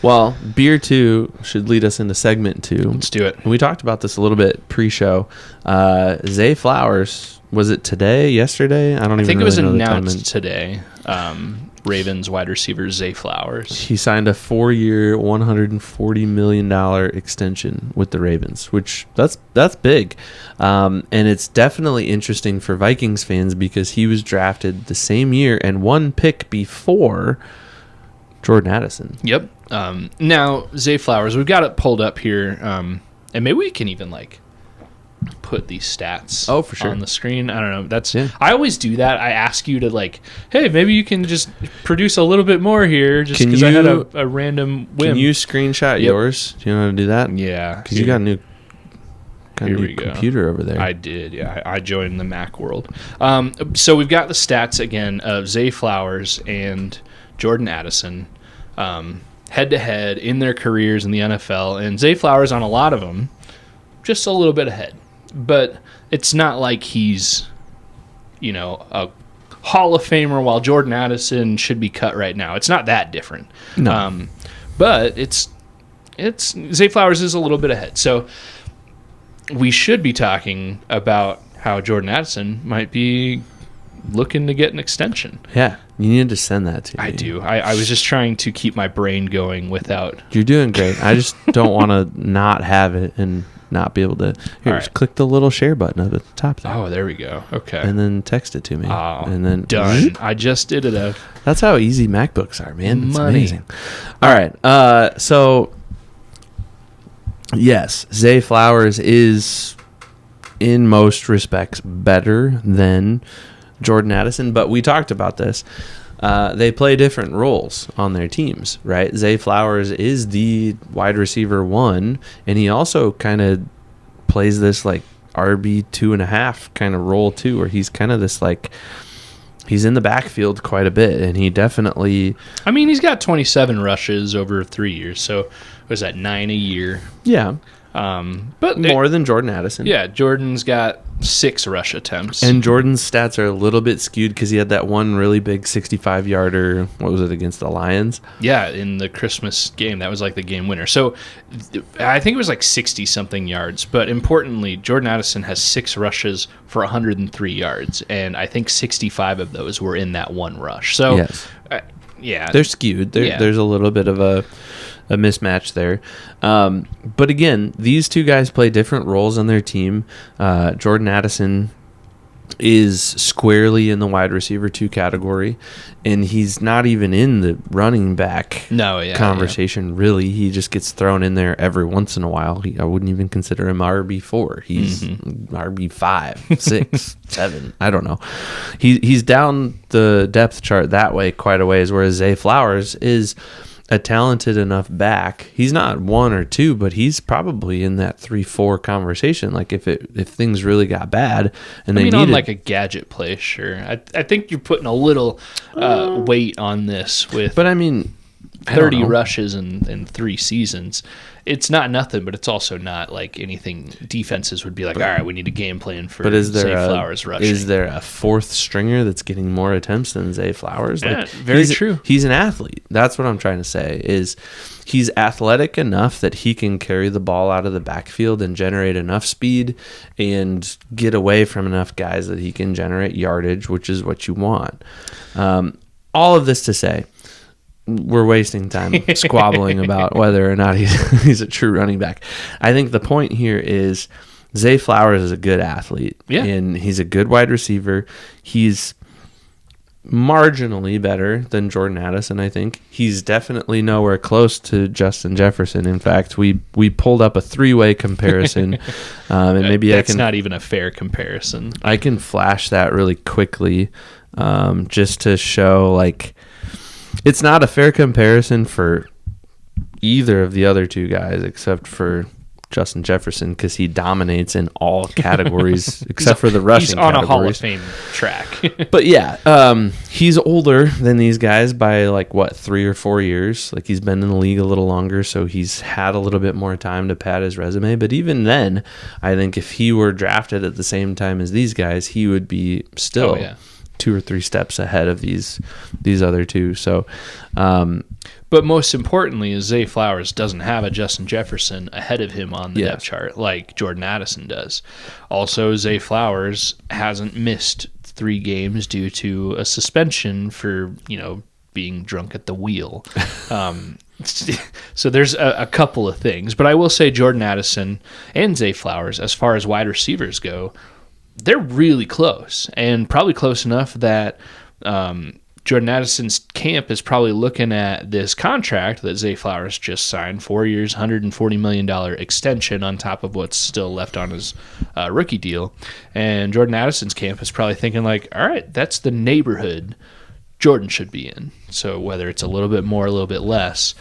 well, beer 2 should lead us into segment 2. Let's do it. And we talked about this a little bit pre-show. Zay Flowers, was it today, yesterday? I think it was announced today. Ravens wide receiver Zay Flowers. He signed a 4-year, $140 million extension with the Ravens, which that's big. And it's definitely interesting for Vikings fans because he was drafted the same year and one pick before Jordan Addison. Yep. Now, Zay Flowers, we've got it pulled up here. And maybe we can even put these stats for sure on the screen. I don't know. I always do that. I ask you to hey, maybe you can just produce a little bit more here just because I had a random whim. Can you screenshot yours? Do you know how to do that? Yeah. Because you got a new computer over there. I did, yeah. I joined the Mac world. So we've got the stats again of Zay Flowers and Jordan Addison head-to-head in their careers in the NFL. And Zay Flowers on a lot of them, just a little bit ahead. But it's not like he's, a Hall of Famer while Jordan Addison should be cut right now. It's not that different. No. But it's Zay Flowers is a little bit ahead. So we should be talking about how Jordan Addison might be looking to get an extension. Yeah, you need to send that to me. I do. I was just trying to keep my brain going without... You're doing great. I just don't want to not have it and not be able to... Here, just click the little share button up at the top there. Oh, there we go. Okay. And then text it to me. Oh, and then done. I just did it. That's how easy MacBooks are, man. It's money. Amazing. All right. So, yes, Zay Flowers is, in most respects, better than Jordan Addison, but we talked about this. They play different roles on their teams, right? Zay Flowers is the wide receiver 1, and he also kind of plays this RB 2.5 kind of role too, where he's kind of this he's in the backfield quite a bit, and he definitely... I mean, he's got 27 rushes over 3 years, so was that 9 a year? Yeah. But more than Jordan Addison. Yeah, Jordan's got 6 rush attempts. And Jordan's stats are a little bit skewed because he had that one really big 65-yarder, what was it, against the Lions? Yeah, in the Christmas game. That was the game winner. So I think it was 60-something yards. But importantly, Jordan Addison has 6 rushes for 103 yards. And I think 65 of those were in that one rush. So, yes. Yeah. They're skewed. There's a little bit of a mismatch there. But again, these two guys play different roles on their team. Jordan Addison is squarely in the wide receiver 2 category, and he's not even in the running back conversation, really. He just gets thrown in there every once in a while. I wouldn't even consider him RB4. He's RB5, 6, 7. I don't know. He's down the depth chart that way quite a ways, whereas Zay Flowers is a talented enough back. He's not 1 or 2, but he's probably in that 3-4 conversation. If things really got bad and they needed... on a gadget play, sure. I think you're putting a little weight on this with... But I mean... 30 rushes in 3 seasons. It's not nothing, but it's also not anything defenses would be all right, we need a game plan for Zay Flowers rushing. Is there a 4th stringer that's getting more attempts than Zay Flowers? Yeah, very true. He's an athlete. That's what I'm trying to say, is he's athletic enough that he can carry the ball out of the backfield and generate enough speed and get away from enough guys that he can generate yardage, which is what you want. All of this to say, we're wasting time squabbling about whether or not he's a true running back. I think the point here is Zay Flowers is a good athlete, and he's a good wide receiver. He's marginally better than Jordan Addison, I think. He's definitely nowhere close to Justin Jefferson. In fact, we pulled up a 3-way comparison, and maybe that's not even a fair comparison. I can flash that really quickly, just to show it's not a fair comparison for either of the other 2 guys except for Justin Jefferson because he dominates in all categories except for the rushing. He's on categories. A Hall of Fame track. But yeah, he's older than these guys by 3 or 4 years. Like, he's been in the league a little longer, so he's had a little bit more time to pad his resume. But even then, I think if he were drafted at the same time as these guys, he would be still 2 or 3 steps ahead of these other two. So, but most importantly is Zay Flowers doesn't have a Justin Jefferson ahead of him on the depth chart like Jordan Addison does. Also, Zay Flowers hasn't missed 3 games due to a suspension for, being drunk at the wheel. So there's a couple of things. But I will say Jordan Addison and Zay Flowers, as far as wide receivers go, they're really close, and probably close enough that Jordan Addison's camp is probably looking at this contract that Zay Flowers just signed, 4 years, $140 million extension on top of what's still left on his rookie deal. And Jordan Addison's camp is probably thinking all right, that's the neighborhood Jordan should be in. So whether it's a little bit more, a little bit less.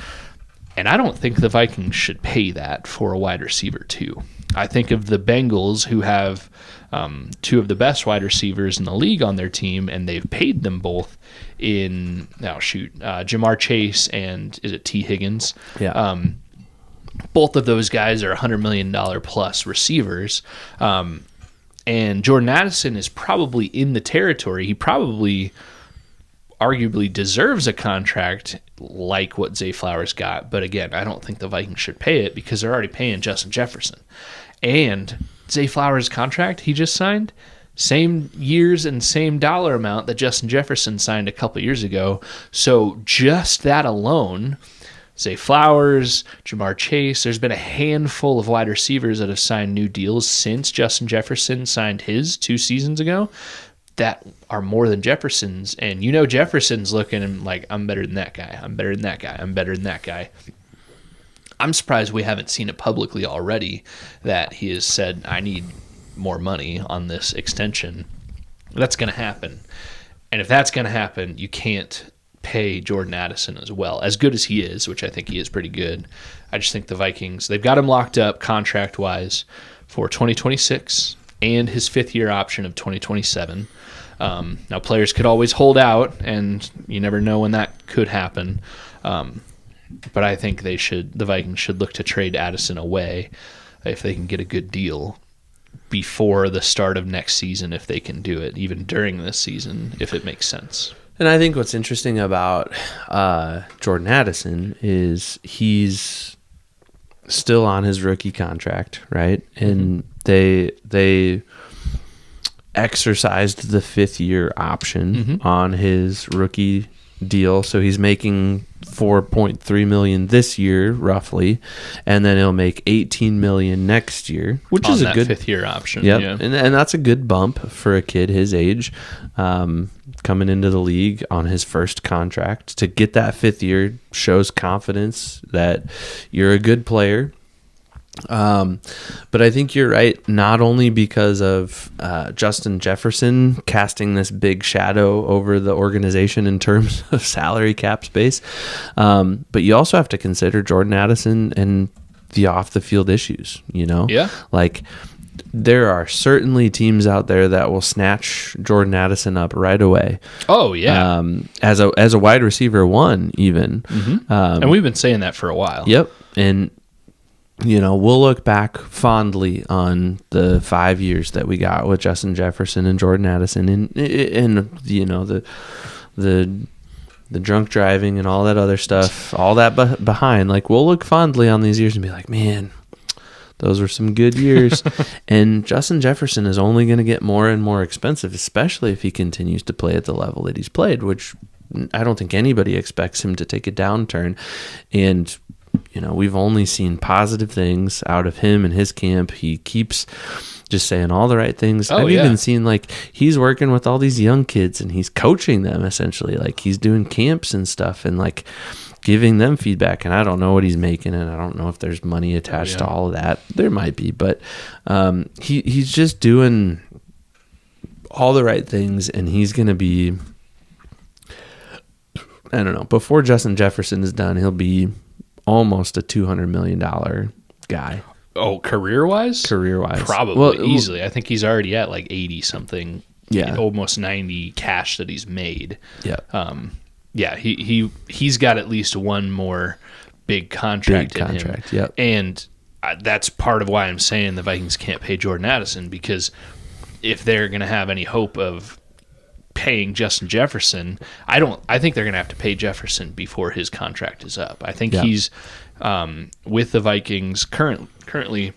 And I don't think the Vikings should pay that for a wide receiver too. I think of the Bengals, who have 2 of the best wide receivers in the league on their team, and they've paid them both in Jamar Chase and is it T. Higgins? Yeah. Both of those guys are $100 million plus receivers. And Jordan Addison is probably in the territory. He probably arguably deserves a contract like what Zay Flowers got. But again, I don't think the Vikings should pay it because they're already paying Justin Jefferson. And Zay Flowers' contract he just signed, same years and same dollar amount that Justin Jefferson signed a couple years ago. So just that alone, Zay Flowers, Jamar Chase, there's been a handful of wide receivers that have signed new deals since Justin Jefferson signed his 2 seasons ago that are more than Jefferson's. And Jefferson's looking and like, I'm better than that guy. I'm better than that guy. I'm better than that guy. I'm surprised we haven't seen it publicly already that he has said, I need more money on this extension. That's going to happen. And if that's going to happen, you can't pay Jordan Addison as well. As good as he is, which I think he is pretty good, I just think the Vikings, they've got him locked up contract-wise for 2026 and his 5th-year option of 2027. Now, players could always hold out, and you never know when that could happen. But I think the Vikings should look to trade Addison away if they can get a good deal before the start of next season, if they can do it, even during this season, if it makes sense. And I think what's interesting about Jordan Addison is he's still on his rookie contract, right? And they exercised the 5th-year option on his rookie deal, so he's making $4.3 million this year roughly, and then he'll make $18 million next year, which is a good 5th-year option. Yep. Yeah, and that's a good bump for a kid his age, coming into the league on his first contract. To get that 5th year shows confidence that you're a good player. But I think you're right, not only because of Justin Jefferson casting this big shadow over the organization in terms of salary cap space, but you also have to consider Jordan Addison and the off-the-field issues, Yeah. Like, there are certainly teams out there that will snatch Jordan Addison up right away. Oh, yeah. As a wide receiver 1 even. And we've been saying that for a while. Yep. And we'll look back fondly on the 5 years that we got with Justin Jefferson and Jordan Addison, and the drunk driving and all that other stuff, all that behind. Like, we'll look fondly on these years and be like, man, those were some good years. And Justin Jefferson is only going to get more and more expensive, especially if he continues to play at the level that he's played, which I don't think anybody expects him to take a downturn. And we've only seen positive things out of him and his camp. He keeps just saying all the right things. I've even seen, like, he's working with all these young kids and he's coaching them essentially. Like, he's doing camps and stuff and, like, giving them feedback. And I don't know what he's making, and I don't know if there's money attached to all of that. There might be, but he's just doing all the right things, and he's going to be, I don't know, before Justin Jefferson is done, he'll be almost a $200 million guy. Oh, career-wise? Career-wise. Probably, easily. I think he's already at like 80-something, almost 90 cash that he's made. Yeah. He's got at least one more big contract in him. Yep. And that's part of why I'm saying the Vikings can't pay Jordan Addison, because if they're going to have any hope of paying Justin Jefferson, I think they're going to have to pay Jefferson before his contract is up. I think he's with the Vikings currently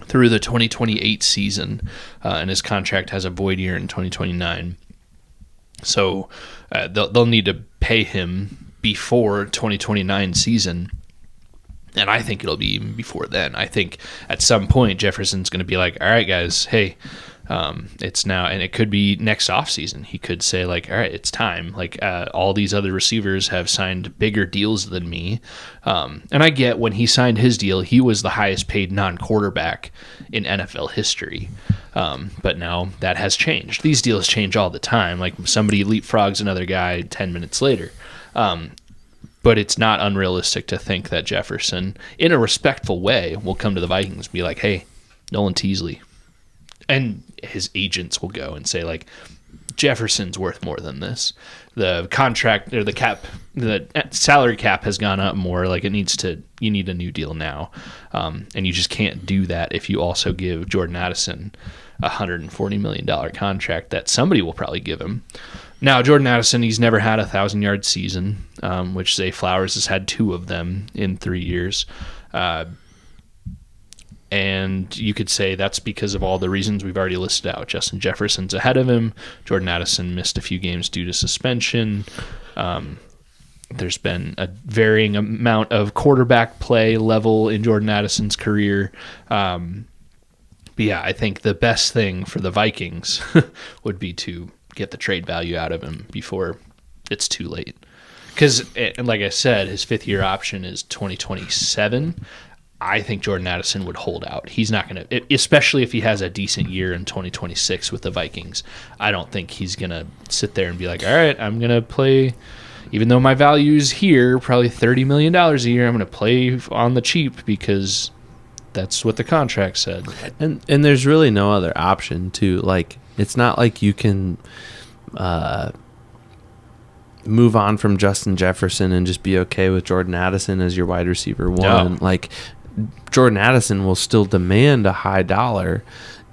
through the 2028 season, and his contract has a void year in 2029. So they'll need to pay him before 2029 season. And I think it'll be even before then. I think at some point Jefferson's going to be like, all right, guys, hey, it's now, and it could be next offseason. He could say like, all right, it's time. Like all these other receivers have signed bigger deals than me. And I get when he signed his deal, he was the highest paid non-quarterback in NFL history. But now that has changed. These deals change all the time. Like somebody leapfrogs another guy 10 minutes later. But it's not unrealistic to think that Jefferson, in a respectful way, will come to the Vikings and be like, hey, Nolan Teasley. And his agents will go and say, like, Jefferson's worth more than this. The contract, or the salary cap has gone up more. Like, you need a new deal now. And you just can't do that if you also give Jordan Addison a $140 million contract that somebody will probably give him. Now, Jordan Addison, he's never had a 1,000-yard season, which Zay Flowers has had 2 of them in 3 years. And you could say that's because of all the reasons we've already listed out. Justin Jefferson's ahead of him. Jordan Addison missed a few games due to suspension. There's been a varying amount of quarterback play level in Jordan Addison's career. But yeah, I think the best thing for the Vikings would be to get the trade value out of him before it's too late. Because, like I said, his 5th-year option is 2027. I think Jordan Addison would hold out. He's not going to, especially if he has a decent year in 2026 with the Vikings. I don't think he's going to sit there and be like, all right, I'm going to play, even though my value's here, probably $30 million a year, I'm going to play on the cheap because that's what the contract said. And there's really no other option to, like, it's not like you can move on from Justin Jefferson and just be okay with Jordan Addison as your wide receiver one. No. Like, Jordan Addison will still demand a high dollar,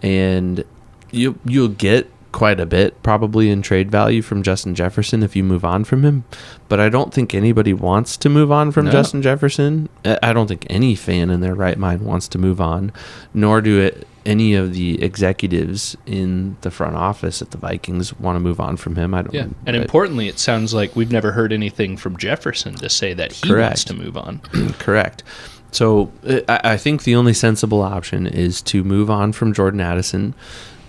and you'll get quite a bit probably in trade value from Justin Jefferson if you move on from him. But I don't think anybody wants to move on from Justin Jefferson. I don't think any fan in their right mind wants to move on, nor do any of the executives in the front office at the Vikings want to move on from him. And importantly, it sounds like we've never heard anything from Jefferson to say that he wants to move on. Correct. So I think the only sensible option is to move on from Jordan Addison.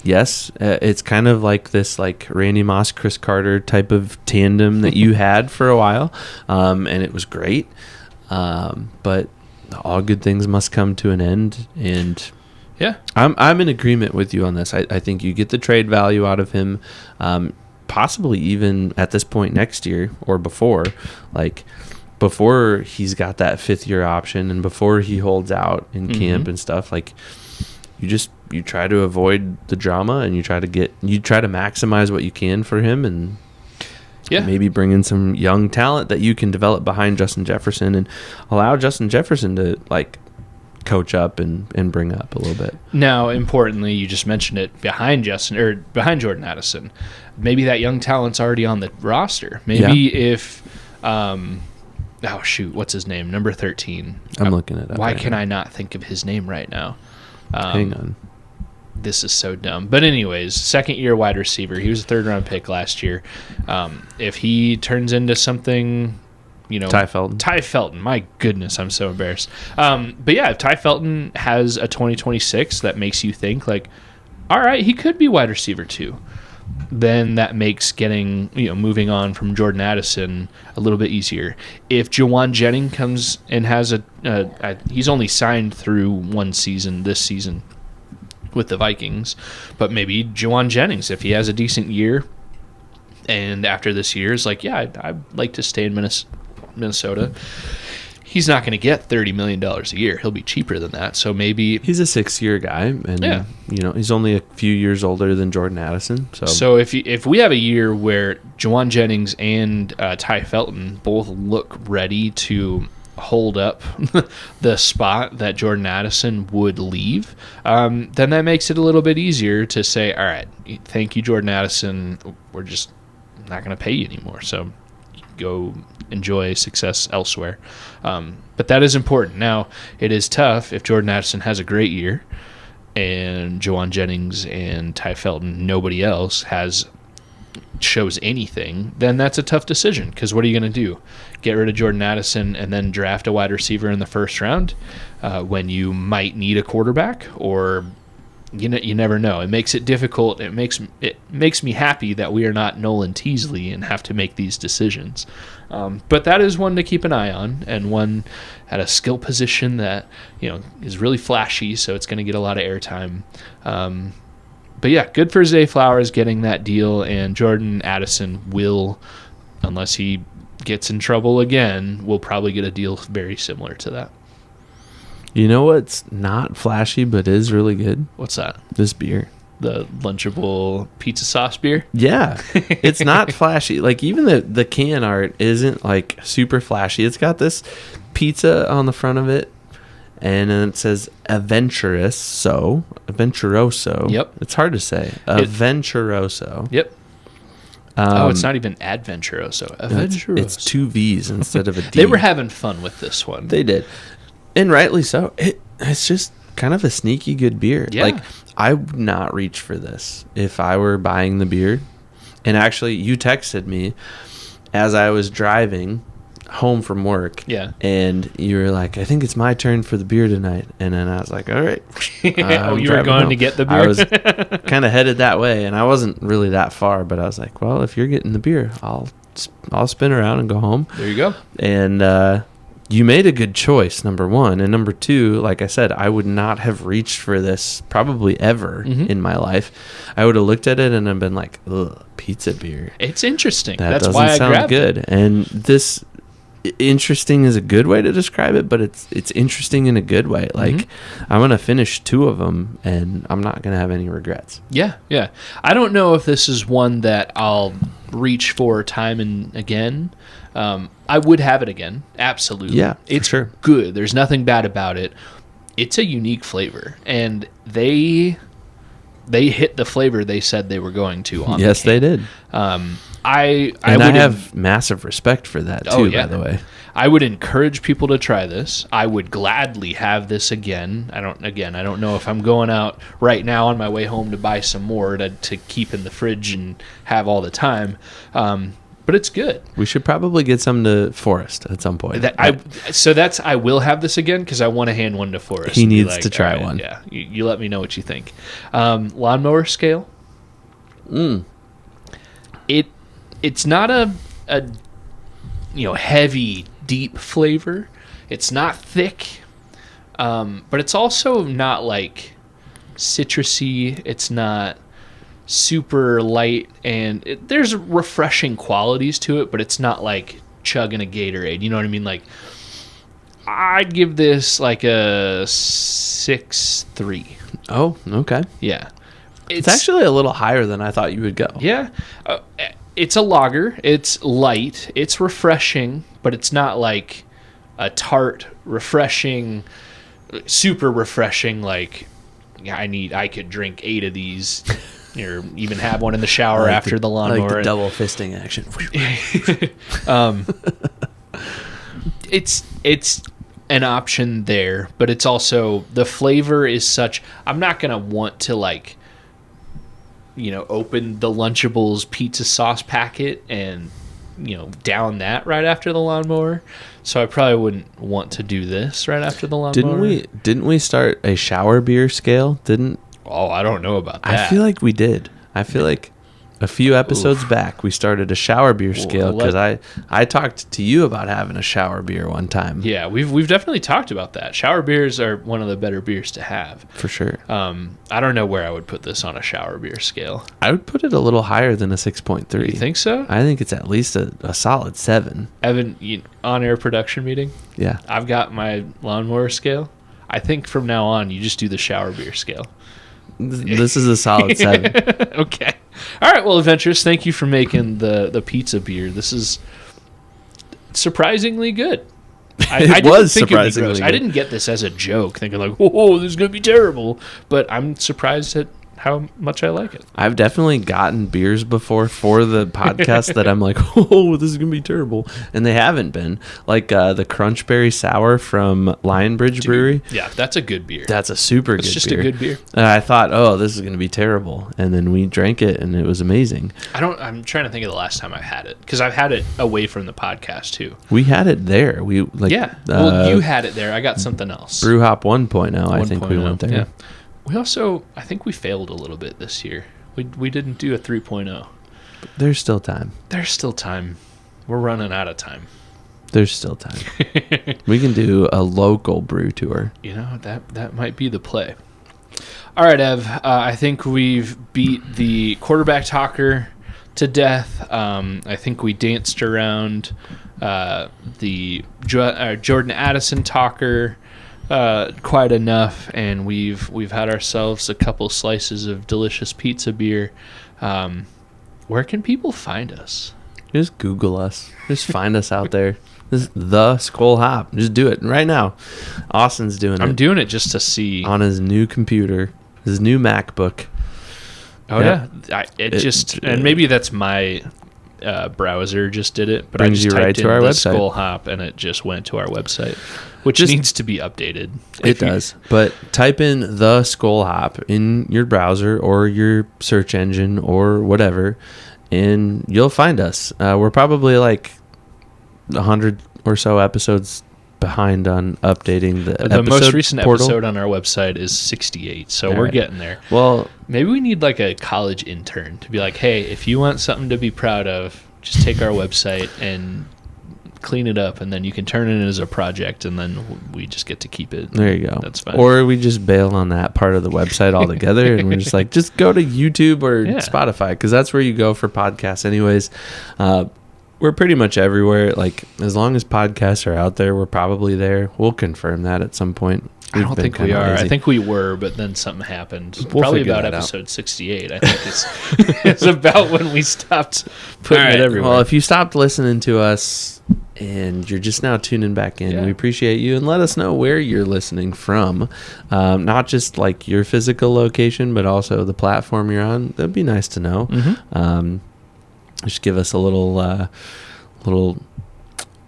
Yes, it's kind of like this like Randy Moss, Chris Carter type of tandem that you had for a while, and it was great. But all good things must come to an end, and yeah, I'm in agreement with you on this. I think you get the trade value out of him, possibly even at this point next year or before, like before he's got that 5th-year option and before he holds out in camp and stuff. Like you try to avoid the drama and you try to maximize what you can for him, and maybe bring in some young talent that you can develop behind Justin Jefferson and allow Justin Jefferson to like coach up and bring up a little bit. Now, importantly, you just mentioned it, behind Jordan Addison. Maybe that young talent's already on the roster. Maybe if what's his name? Number 13. I'm looking it up. Why can I not think of his name right now? Hang on. This is so dumb. But anyways, 2nd-year wide receiver. He was a 3rd-round pick last year. If he turns into something, Ty Felton. My goodness, I'm so embarrassed. But yeah, if Ty Felton has a 2026 that makes you think like, all right, he could be wide receiver 2, then that makes getting, moving on from Jordan Addison a little bit easier. If Juwan Jennings comes and has he's only signed through one season this season with the Vikings, but maybe Juwan Jennings, if he has a decent year, and after this year is like, I'd like to stay in Minnesota. he's not going to get $30 million a year. He'll be cheaper than that. So maybe he's a 6-year guy, and he's only a few years older than Jordan Addison. So if we have a year where Juwan Jennings and Ty Felton both look ready to hold up the spot that Jordan Addison would leave, then that makes it a little bit easier to say, all right, thank you, Jordan Addison. We're just not going to pay you anymore. So go enjoy success elsewhere. But that is important. Now, it is tough if Jordan Addison has a great year and Juwan Jennings and Ty Felton, nobody else shows anything, then that's a tough decision, because what are you going to do? Get rid of Jordan Addison and then draft a wide receiver in the first round when you might need a quarterback? Or you never know. It makes it difficult. It makes me happy that we are not Nolan Teasley and have to make these decisions. But that is one to keep an eye on, and one at a skill position that is really flashy, so it's going to get a lot of airtime. But yeah, good for Zay Flowers getting that deal, and Jordan Addison will, unless he gets in trouble again, will probably get a deal very similar to that. You know what's not flashy but is really good? What's that? This beer. The Lunchable pizza sauce beer? Yeah. It's not flashy. Like, even the can art isn't like super flashy. It's got this pizza on the front of it, and then it says Avventuroso. Yep. It's hard to say. Avventuroso. Yep. It's not even Adventuroso. Avventuroso. It's 2 V's instead of a D. They were having fun with this one. They did. And rightly so. It's just kind of a sneaky good beer. Yeah. Like, I would not reach for this if I were buying the beer. And actually, you texted me as I was driving home from work. Yeah. And you were like, I think it's my turn for the beer tonight. And then I was like, all right. Oh, you were going to get the beer? I was kind of headed that way, and I wasn't really that far, but I was like, well, if you're getting the beer, I'll spin around and go home. There you go. And you made a good choice, number one. And number two, like I said, I would not have reached for this probably ever in my life. I would have looked at it and I've been like, ugh, pizza beer. It's interesting. That's why I sound grabbed good. it. And this interesting is a good way to describe it, but it's interesting in a good way. Like, I'm going to finish 2 of them and I'm not going to have any regrets. Yeah. I don't know if this is one that I'll reach for time and again. I would have it again. Absolutely. Yeah, it's sure. Good. There's nothing bad about it. It's a unique flavor, and they hit the flavor they said they were going to on Yes, they did. I have massive respect for that too, by the way. I would encourage people to try this. I would gladly have this again. I don't know if I'm going out right now on my way home to buy some more to keep in the fridge and have all the time. But it's good. We should probably get some to Forrest at some point. I will have this again because I want to hand one to Forrest. He needs to try one. Yeah, you let me know what you think. Lawnmower scale. It's not a heavy, deep flavor. It's not thick, but it's also not like citrusy. It's not super light, and there's refreshing qualities to it, but it's not like chugging a Gatorade. You know what I mean? Like, I'd give this like a 6.3. Oh, okay. Yeah. It's actually a little higher than I thought you would go. Yeah. It's a lager. It's light. It's refreshing, but it's not like a tart, refreshing, super refreshing, like I could drink 8 of these or even have one in the shower after the lawnmower. Like the double fisting action. It's an option there, but it's also, the flavor is such, I'm not going to want to open the Lunchables pizza sauce packet and, down that right after the lawnmower. So I probably wouldn't want to do this right after the lawnmower. Didn't we start a shower beer scale? Oh, I don't know about that. I feel like we did. I feel like A few episodes back, we started a shower beer scale because I talked to you about having a shower beer one time. Yeah, we've definitely talked about that. Shower beers are one of the better beers to have. For sure. I don't know where I would put this on a shower beer scale. I would put it a little higher than a 6.3. You think so? I think it's at least a solid 7. Evan, on-air production meeting? Yeah. I've got my lawnmower scale. I think from now on, you just do the shower beer scale. This is a solid 7. Okay. All right. Well, Adventurous, thank you for making the pizza beer. This is surprisingly good. It was surprisingly good. I didn't get this as a joke, thinking like, "Whoa, this is gonna be terrible." But I'm surprised at how much I like it. I've definitely gotten beers before for the podcast that I'm like, oh, this is going to be terrible. And they haven't been. Like the Crunchberry Sour from Lionbridge Brewery. Yeah, that's a good beer. That's a super good beer. It's just a good beer. I thought, oh, this is going to be terrible. And then we drank it, and it was amazing. I'm trying to think of the last time I had it. Because I've had it away from the podcast, too. We had it there. Well, you had it there. I got something else. Brew Hop 1.0, I think we went there. Yeah. We also, I think we failed a little bit this year. We didn't do a 3.0. There's still time. There's still time. We're running out of time. There's still time. We can do a local brew tour. You know, that might be the play. All right, Ev. I think we've beat the quarterback talker to death. I think we danced around the Jordan Addison talker quite enough, and we've had ourselves a couple slices of delicious pizza beer. Where can people find us? Just Google us. Just find us out there. This is the Skol Hop. Just do it right now. Austin's doing it. I'm doing it just to see on his new computer, his new MacBook. Oh yeah, and maybe that's my browser just did it, but I just typed in the Skol Hop and it just went to our website, which needs to be updated. It does, but type in the Skol Hop in your browser or your search engine or whatever, and you'll find us. We're probably like 100 or so episodes behind on updating the most recent portal. Episode on our website is 68, so we're getting there. Well, maybe we need like a college intern to be like, hey, if you want something to be proud of, just take our website and clean it up, and then you can turn it in as a project, and then we just get to keep it. There you go. That's fine. Or we just bail on that part of the website altogether, and we're just like, just go to YouTube or Spotify, because that's where you go for podcasts anyways. We're pretty much everywhere. Like, as long as podcasts are out there, we're probably there. We'll confirm that at some point. I don't think we are. Lazy. I think we were, but then something happened. We'll probably about episode 68. I think it's about when we stopped putting it everywhere. Well, if you stopped listening to us and you're just now tuning back in, we appreciate you. And let us know where you're listening from. Not just like your physical location, but also the platform you're on. That'd be nice to know. Mm-hmm. Just give us a little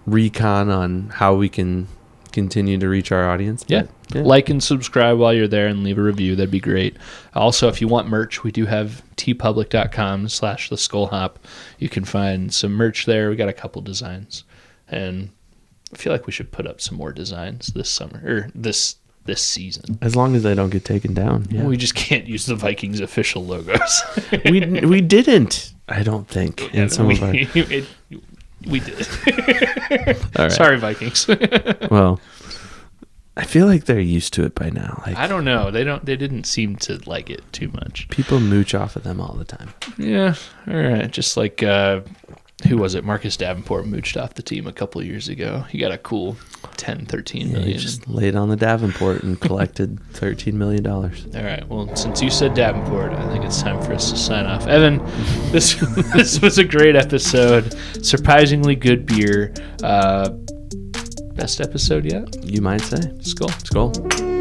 recon on how we can continue to reach our audience. Yeah. Like and subscribe while you're there and leave a review. That'd be great. Also, if you want merch, we do have tpublic.com/theskullhop. You can find some merch there. We got a couple designs, and I feel like we should put up some more designs this summer or this season. As long as they don't get taken down. Yeah. We just can't use the Vikings official logos. we didn't. I don't think. We did. All right. Sorry, Vikings. Well, I feel like they're used to it by now. Like, I don't know. They didn't seem to like it too much. People mooch off of them all the time. Yeah. All right. Just like who was it? Marcus Davenport mooched off the team a couple of years ago. He got a cool 13 million. He just laid on the Davenport and collected $13 million. All right. Well, since you said Davenport, I think it's time for us to sign off. Evan, this was a great episode. Surprisingly good beer. Best episode yet? You might say. Skol. Skol.